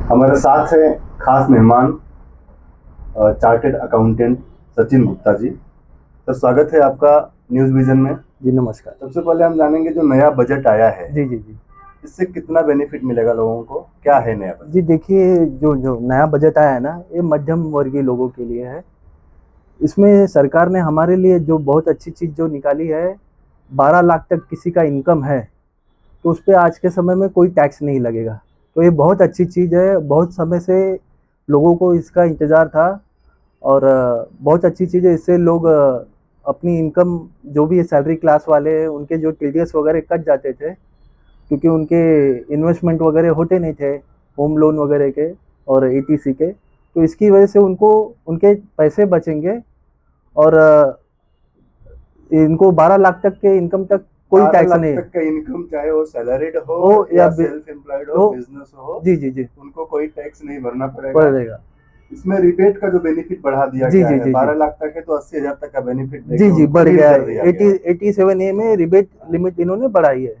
हमारे साथ है खास मेहमान chartered accountant Sachin Gupta ji. Sir, स्वागत है आपका न्यूज़ विजन में। जी नमस्कार। सबसे पहले हम जानेंगे जो नया बजट आया है, जी जी जी इससे कितना बेनिफिट मिलेगा लोगों को, क्या है नया बजट? जी देखिए, जो जो नया बजट आया है ना, ये मध्यम वर्गीय लोगों के लिए है। इसमें सरकार ने हमारे लिए जो बहुत अच्छी चीज़ जो निकाली है, 12 लाख तक किसी का इनकम है तो उस पे आज के समय में कोई टैक्स नहीं लगेगा। तो ये बहुत अच्छी चीज़ है, बहुत समय से लोगों को इसका इंतज़ार था और बहुत अच्छी चीज़ है। इससे लोग अपनी इनकम, जो भी सैलरी क्लास वाले हैं, उनके जो टीडीएस वगैरह कट जाते थे, क्योंकि उनके इन्वेस्टमेंट वगैरह होते नहीं थे, होम लोन वगैरह के और एटीसी के। तो इसकी वजह से उनको उनके पैसे बचेंगे और इनको 12 लाख तक के इनकम तक कोई 12 टैक्स लाख नहीं तक का इनकम, चाहे वो सैलरीड हो या या सेल्फ एम्प्लॉयड हो, बिजनेस हो, जी जी जी उनको कोई टैक्स नहीं भरना पड़ेगा। पड़ेगा। इसमें रिबेट का जो बेनिफिट बढ़ा दिया जी गया जी है, जी जी 12 लाख तक है तो 80,000 तक का बेनिफिट जी देके जी उनको बढ़ डील गया कर है। दिया गया है। 87A में रिबेट लिमिट इन्होंने बढ़ाई है,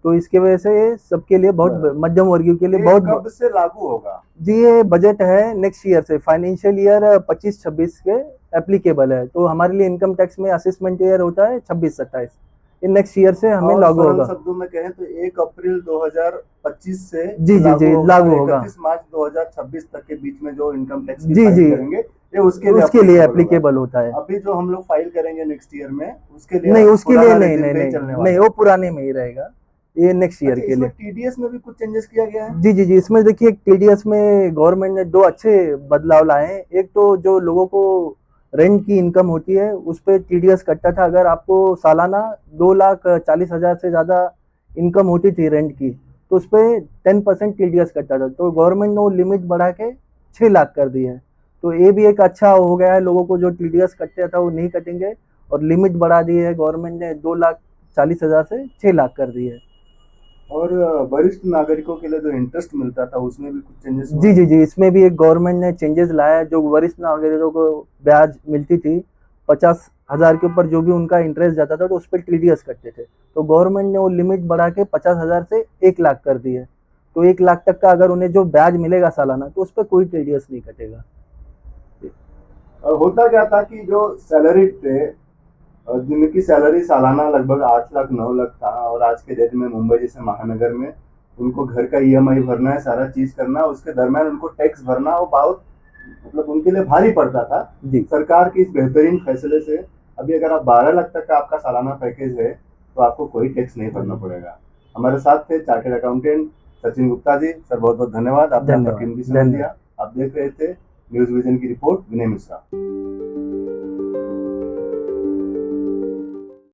तो इसके वजह से ये सबके लिए बहुत, बराबर। मध्यम वर्गीय के लिए ये बहुत कब से लागू होगा? जी, ये बजट है नेक्स्ट ईयर से, फाइनेंशियल ईयर 25-26 के एप्लीकेबल है। तो हमारे लिए इनकम टैक्स में असेसमेंट ईयर होता है 26-27, ये नेक्स्ट ईयर से हमें और लागू सरल होगा। शब्दों में कहें तो 1 अप्रैल 2025 से जी जी लागू जी होगा। लागू होगा। 31 मार्च 2026 तक के बीच में जो इनकम टैक्स की जी फाइल जी करेंगे, ये उसके उसके लिए लिए एप्लीकेबल होता है। अभी जो हम लोग फाइल करेंगे नेक्स्ट ईयर में, उसके लिए नहीं, उसके लिए पुराना नहीं regime नहीं पे ही नहीं चलने नहीं, वाला वो है। पुराने में ही रहेगा, ये नेक्स्ट ईयर अच्छा, के इसमें लिए। टीडीएस में भी कुछ चेंजेस किया गया है? जी जी जी इसमें देखिए, टीडीएस में गवर्नमेंट ने 2 अच्छे बदलाव लाए हैं। एक तो जो लोगों को रेंट की इनकम होती है उस पे टीडीएस कटता था। अगर आपको सालाना 2,40,000 से ज़्यादा इनकम होती थी रेंट की, तो उस पे 10% टीडीएस कटता था। तो गवर्नमेंट ने वो लिमिट बढ़ा के 6 लाख कर दी है। तो ये भी एक अच्छा हो गया है, लोगों को जो टीडीएस कटता था वो नहीं कटेंगे, और लिमिट बढ़ा दी है गवर्नमेंट ने, 2,40,000 से 6 लाख कर दी है। और वरिष्ठ नागरिकों के लिए जो इंटरेस्ट मिलता था, उसमें भी कुछ चेंजेस हुआ जी है? जी जी इसमें भी एक गवर्नमेंट ने चेंजेस लाया है। जो वरिष्ठ नागरिकों को ब्याज मिलती थी 50,000 के ऊपर, जो भी उनका इंटरेस्ट जाता था तो उस पर टीडीएस कटते थे, तो गवर्नमेंट ने वो लिमिट बढ़ा के 50,000 से 1 लाख कर दी है। तो 1 लाख तक का अगर उन्हें जो ब्याज मिलेगा सालाना, तो उस पर कोई टीडीएस नहीं कटेगा। होता क्या था कि जो सैलरी थे, जिनकी सैलरी सालाना लगभग 8 लाख 9 लाख था, और आज के डेट में मुंबई जैसे महानगर में उनको घर का ईएमआई भरना है, सारा चीज करना है, उसके दरम्यान उनको टैक्स भरना, वो बहुत मतलब उनके लिए भारी पड़ता था। जी सरकार के इस बेहतरीन फैसले से अभी अगर आप 12 लाख तक का आपका सालाना पैकेज है तो आपको कोई टैक्स नहीं भरना पड़ेगा। हमारे साथ थे chartered accountant Sachin Gupta ji. Sir, बहुत बहुत धन्यवाद, आपने आपका कीमती समय दिया। आप देख रहे थे न्यूज़ विजन की रिपोर्ट, विनय मिश्रा।